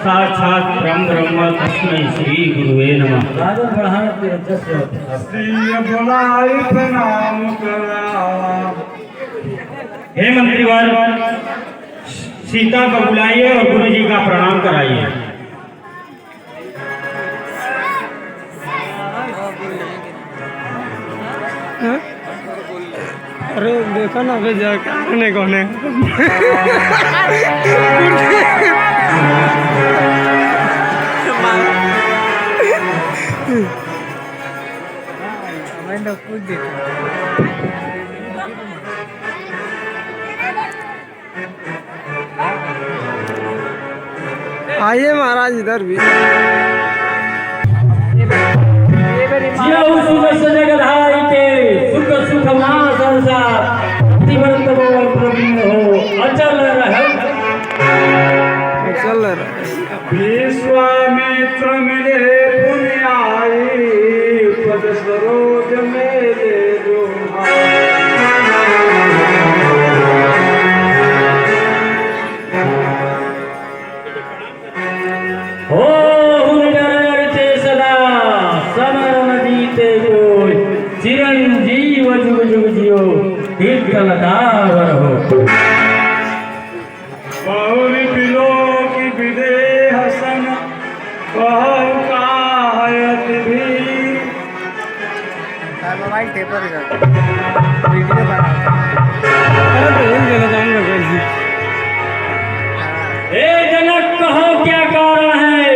साक्षात् परम ब्रह्म तस्मै श्री गुरुवे नमः। हे मंत्रीवर, सीता को बुलाइए और गुरु जी का प्रणाम कराइए। अरे देखो ना भेजा कहने कौन है। आइए महाराज इधर भी। सुख सुख संसार अचल रहे। विश्वामित्र मिले पुण्याई पद सरोज मेरे चिरंजीव जुग जुग जियो दीर्घलतावर हो। बहुरी बिलो की विदेह सन बहु कायत भी। ए जनक कहो क्या कारण है,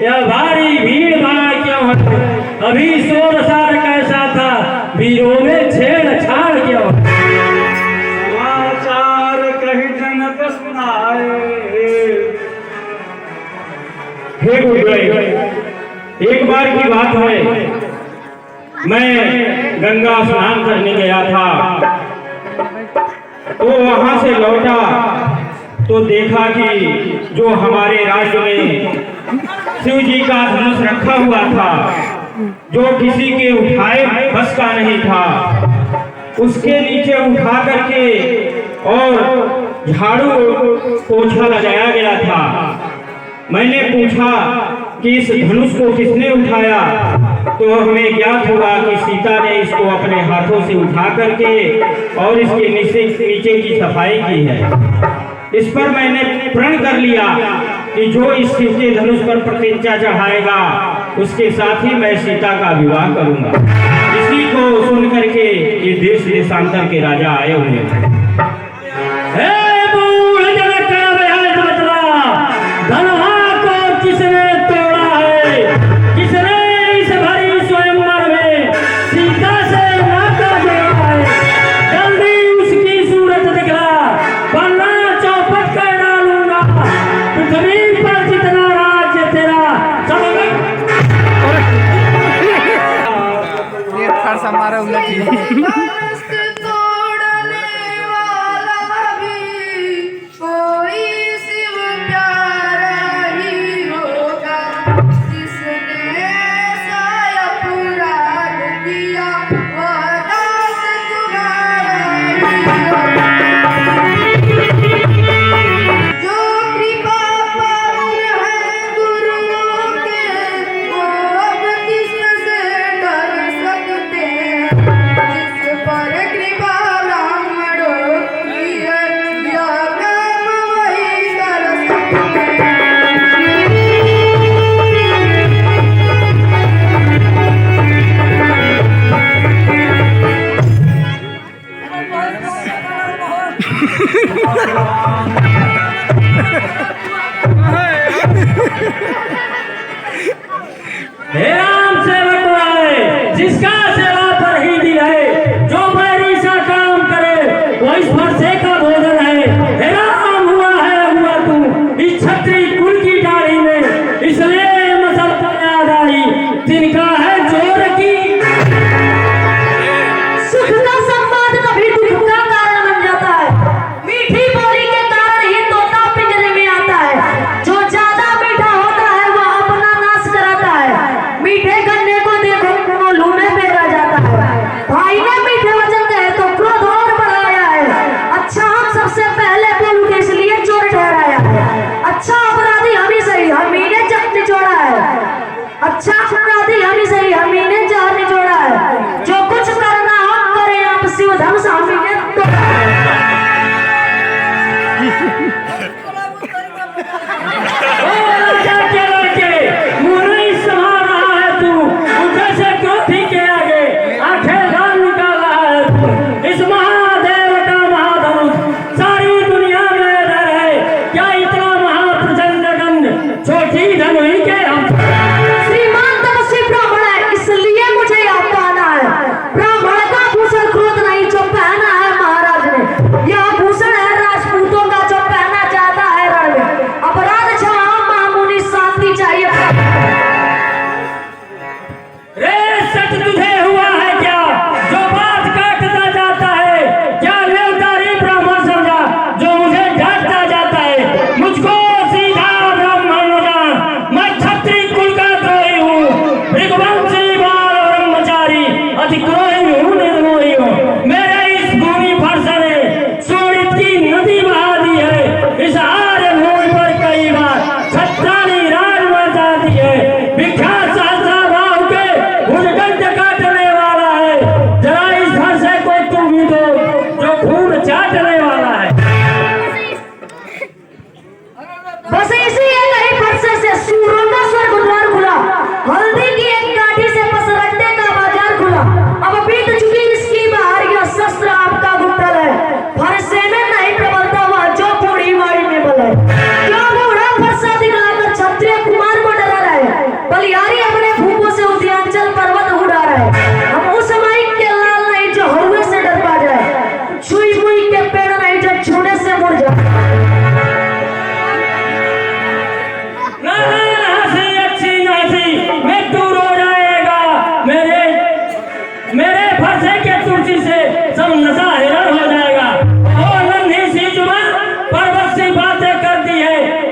यह भारी भीड़ भाड़ क्यों है? अभी शोर सार कैसा था, वीरों में छेड़छाड़ क्यों? समाचार कही जनक सुनाए। हे गुरुदेव, एक बार की बात है, मैं गंगा स्नान करने गया था, तो वहां से लौटा तो देखा कि जो हमारे राज्य में शिव जी का धनुष रखा हुआ था, जो किसी के उठाए बस का नहीं था, उसके नीचे उठा करके और झाड़ू पोछा लगाया गया था। मैंने पूछा कि इस धनुष को किसने उठाया, तो हमें ज्ञात हुआ कि सीता ने इसको अपने हाथों से उठा करके और इसके नीचे की सफाई की है। इस पर मैंने प्रण कर लिया कि जो इस शिव के धनुष पर प्रतिज्ञा चढ़ाएगा उसके साथ ही मैं सीता का विवाह करूंगा। इसी को सुन करके ये देश देशांतर के राजा आए हुए थे। किसने तोड़ा है, किसने इस भरी स्वयंवर में सीता से नाता जोड़ा है? जल्दी उसकी सूरत दिखला, वरना चौपट कर डालूंगा। पृथ्वी पर जितना राज्य तेरा सब हमारा उल्लेख राम सेवक आए, जिसका सेवा पर ही दिल है, जो बैरी सा काम करे वो इस फरसे का भोजन है। हे राम, हुआ है हुआ तू इस छत्री कुल की दाढ़ी में, इसलिए मसल याद आई जिनका है जोर की। सुख का संवाद कभी दुख का कारण बन जाता है। मीठी बोली के कारण ही तोता पिंजरे में आता है। जो ज्यादा मीठा होता है वो अपना नाश कराता है। मीठे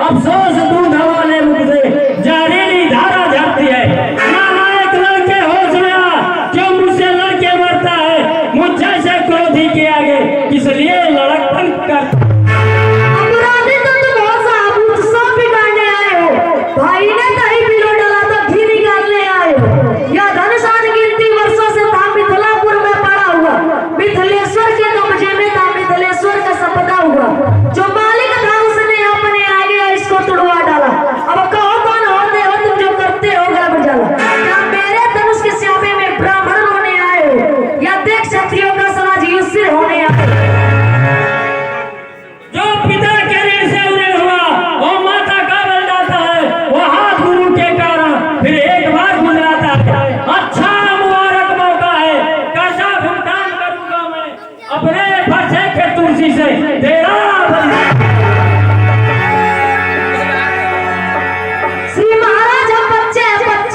अफसोस दूध हवाले मुख से जहरीली धारा झरती है। नालायक लड़के होश में आ, क्यों मुझसे लड़के मरता है? मुझ जैसे क्रोधी के आगे किस लिए लड़कपन करता? अपराधी तो तुम हो साहब, सब बिगाड़ने आए हो। भाई ने दही पिलो डाला तो घी निकालने आए हो। यह धनसान गिनती वर्षों से था मिथिलापुर में पड़ा हुआ। मिथिलेश्वर के कब्जे में था मिथिलेश्वर का सपना हुआ। जो मालिक था उसने अपने आगे इसको तुड़वा डाला। अब कहो कौन होते हो तुम जो करते हो गर्भ जला? क्या मेरे धनुष के स्यापे में ब्राह्मण होने आए हो या देख क्षत्रियों का समाज युद्ध होने आए हो? जो पिता के ऋण से उन्हें हुआ वो माता का बन जाता है। वो हाथ गुरु के कारण फिर एक बार गुजराता है। अच्छा मुबारक मौका है, कैसा भुगतान करूंगा मैं अपने फंसे के तुलसी से तेरा श्री महाराज, हम बच्चे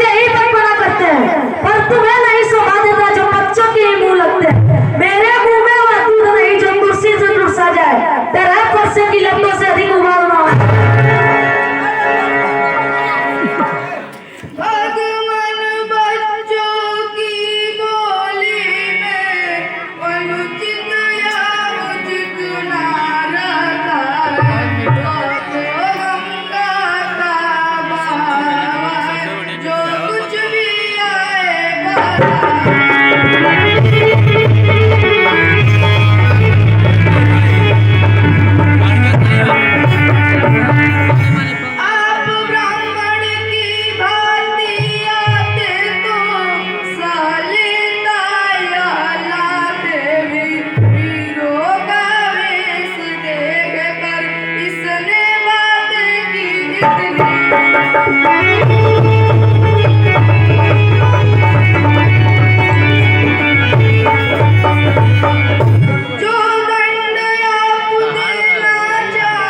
ही बचपना करते हैं, पर तुम्हें नहीं शोभा देता जो बच्चों के ही मुंह लगते हैं। मेरे मुंह में वह दूध नहीं जो कुर्सी से रुसा जाए। तेरा फरसे की लपटों से अधिक उबालना हो। भगवान बच्चों की बोली में अनुचित या उचित ना रखा है। तो गंगा का बहावा जो कुछ भी आए आप ब्राह्मण की भांति आते तो सालिता या लाते वीरों का वेश देख कर इसने बात की इतनी। जो दंड आप देना चाहे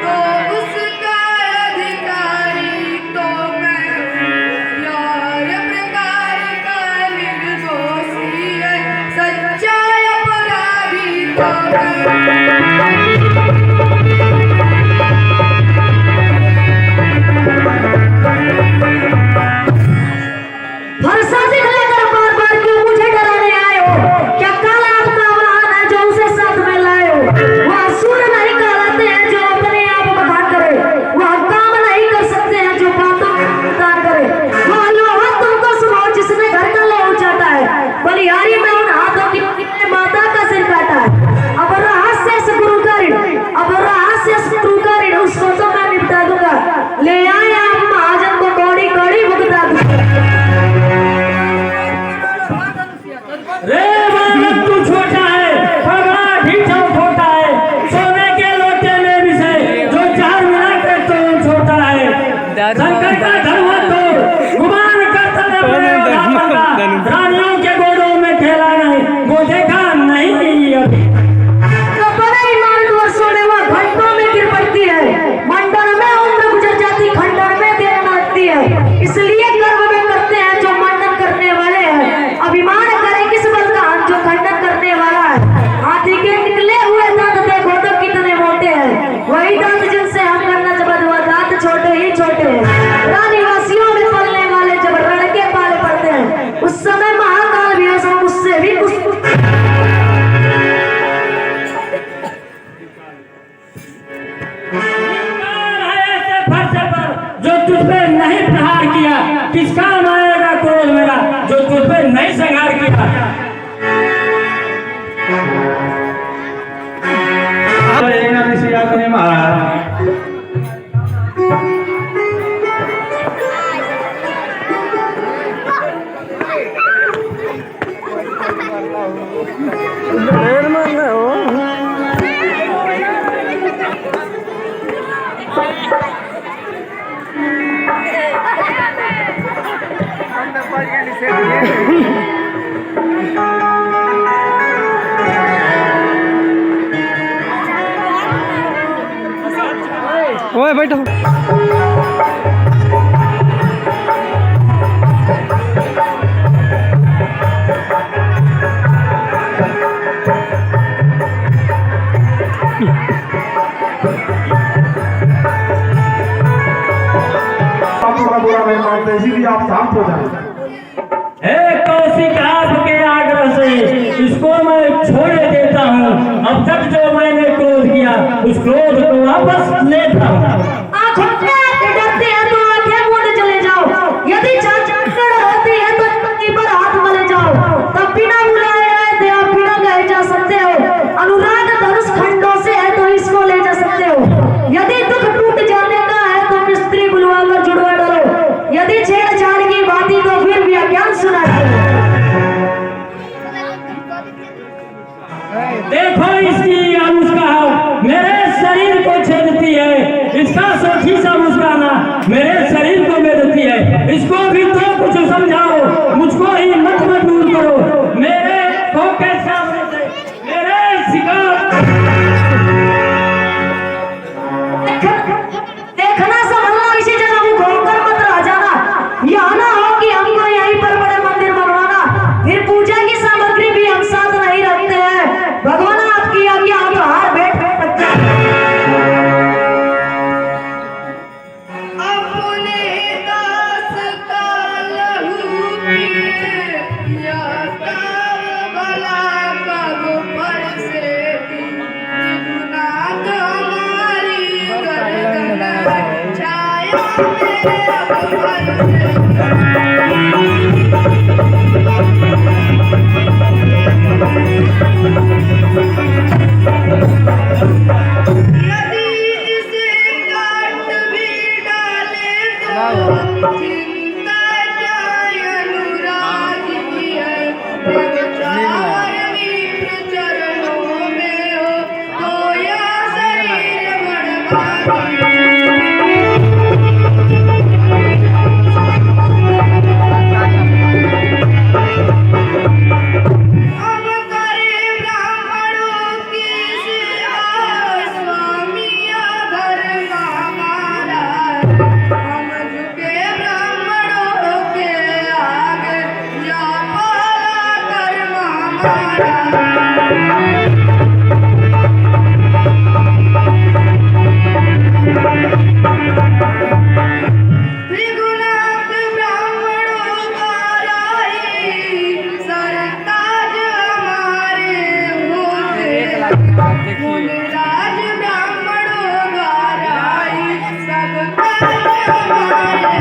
तो उसका अधिकारी तो मैं यार प्रकार का निर्दोषी है, सच्चा अपराधी तो मैं। भरोसा दिखलाकर बार-बार क्यों मुझे डराने आए हो? क्या काला आपका वाहन है जो उसे साथ में लाए हो? वह असुर नहीं कहलाते हैं जो अपने आप बखान करे। वह काम नहीं कर सकते हैं जो बातों में उतार करे। वह लोहा तुमको सुनाओ जिसने घर का लोहा चाटा है। बलिहारी में उन हाथों की माता का सिर काटा है। अब रहस्य इस गुरु का ऋण, अब रहस्य इस गुरु का ऋण उसको तो मैं निपटा दूंगा। ले आए आप महाजन को कौड़ी कौड़ी भुगता दूंगा। रे बालक तू छोटा है पर बड़ा ढीठा छोटा है। सोने के लोटे में भी से जो चार मिला कर तो छोटा है। शंकर का धर्म तो गुमान करता है बड़े बड़ा पड़ता। रानियों के गोदों में खेला नहीं वो देखा नहीं अभी। तो बड़े ईमान वर्षों ने वह घंटों में गिर पड़ती है। मंडल में उम्र गुजर जाती, खंडर में देर लगती है। इसलिए गर्व में करते हैं जो मंडन करने वाले हैं। अभिमान करे किस बल का जो खंडन करने वाला है। हाथी के निकले हुए दांत देखो तो कितने मोटे हैं। वही दांत जिनसे हम करना जबद हुआ दांत छोटे ही छोटे हैं। रानीवासियों में पलने वाले जब रण के पाले पड़ते हैं उस समय महाकाल भी उससे भी कुछ फरसे पर जो तुझ पे नहीं प्रहार किया, किसका आएगा क्रोध मेरा जो तुझ पे नहीं संहार किया। ढेर मारना हो। ओए बैठो। कि आप शांत हो जाएं। कौशिक आपके आग्रह से इसको मैं छोड़ देता हूँ। अब तक जो मैंने क्रोध किया उस क्रोध को वापस लेता हूँ। आंखों से डरते हैं तो आंखें मूंद चले जाओ। यदि चढ़ होती है तो टंगी पर हाथ मले जाओ। तब बिना बुलाए आए थे आप बिना गए जा सकते हो। अनुराग धनुष खंडों से है तो इसको ले जा सकते हो। यदि दुख टूट जाने का है तो मिस्त्री बुलवा कर जुड़वा डालो। यदि छेड़छाड़ की बात ही तो फिर भी अज्ञान सुना देखो इसकी अनुष्का मेरे शरीर को छेदती है। इसका सोखी सा मुस्काना मेरे शरीर को बेधती है। इसको भी तो कुछ समझाओ, मुझको ही मत दूर करो। मेरे को कैसा मेरे शिकार देखना संभलना, इसी जगह मुंह खोलकर मत रह जाना। यह ना हो कि हमको यहीं पर बड़े मंदिर बनवाना, फिर पूजा की सामग्री भी हम साथ नहीं रखते हैं। भगवान आपकी आज्ञा हम हार बैठ अपने दास का लहू पिए या काव भला कब पर से गुनाह हमारी गर्दन छाया मेरे यदि इसे काट भी डाले तो चिंता जाए अनुराग की है। विचार विप्र चरणों में हो तो या शरीर बड़भागी। अब करे ब्राह्मणों की सेवा स्वामिया धर्म हमारा। हम झुके ब्राह्मणों के आगे या पाला कर्म हमारा। त्रिगुणात ब्राह्मणों का राही सरताज हमारे होते। मुनिराज ब्राह्मणों का राही सब ताज हमारे।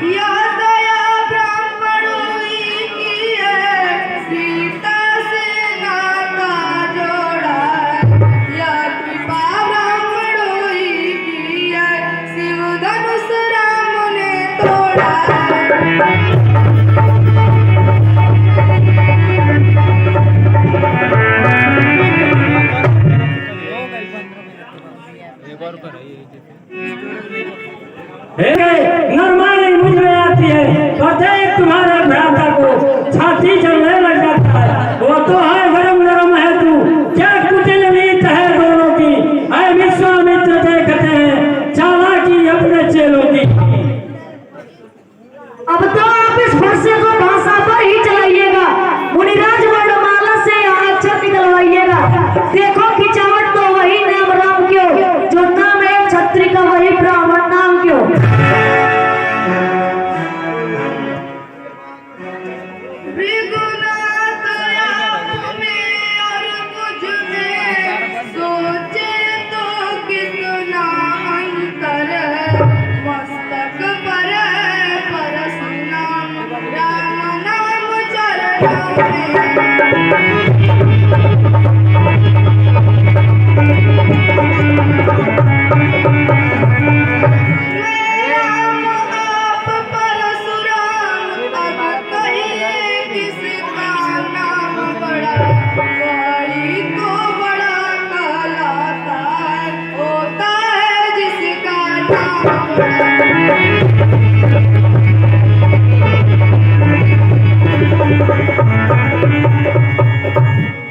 या दया ब्राह्मणों ही की है, सीता से नाता जोड़ा। या कृपा ब्राह्मणों ही की है, शिव धनुष राम ने तोड़ा। नरमानी मुझ में आती है। प्रत्येक तुम्हारे भ्राता को छाती चलने लग जाता है। वो तो है गरम गरम है तू, क्या कुटिल नीत है दोनों की। ऐ विश्वामित्र देखते हैं चालाकी अपने चेलों की। अब तो आप इस फरसे को भाषा पर ही चलाइएगा। मुनिराज वर्णमाला से यहाँ अक्षर निकलवाइएगा। देखो खिंचावट तो वही नाम राम क्यों, जो नाम है छत्री का वही ब्राह्मण नाम क्यों। भृगुनाथ आप में और मुझ में सोचे तो कितना अंतर है। मस्तक पर है परशुराम राम नाम चरणों में। आप परशुराम तब कहिए किसका नाम बड़ा। बड़ी को बड़ा कहलाता है, होता है जिसका नाम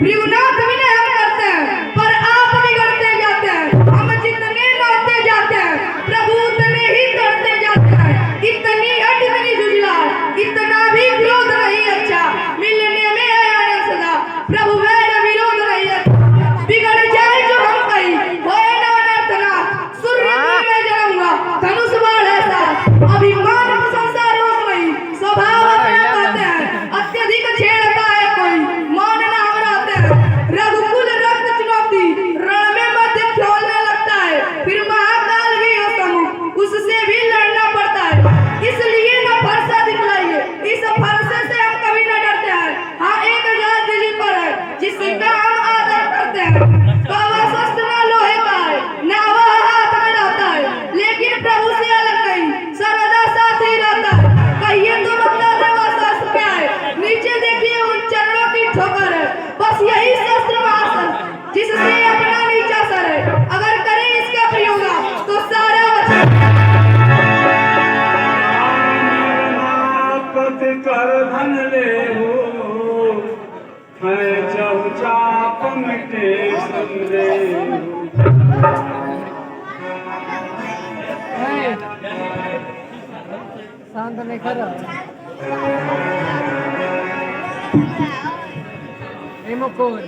भृगुनाथ विनय हम करते हैं, पर आप बिगड़ते जाते हैं। हम जितने लौटते जाते हैं प्रभु उतने ही करते जाते हैं। इतनी हट इतनी जुझलाहट, इतना भी क्रोध नहीं अच्छा। मिलने में है आनंद सदा, प्रभु वैर विरोध नहीं अच्छा। कर धन ले हो है चौचाप मिटे संदे शांत नहीं कर मुकुल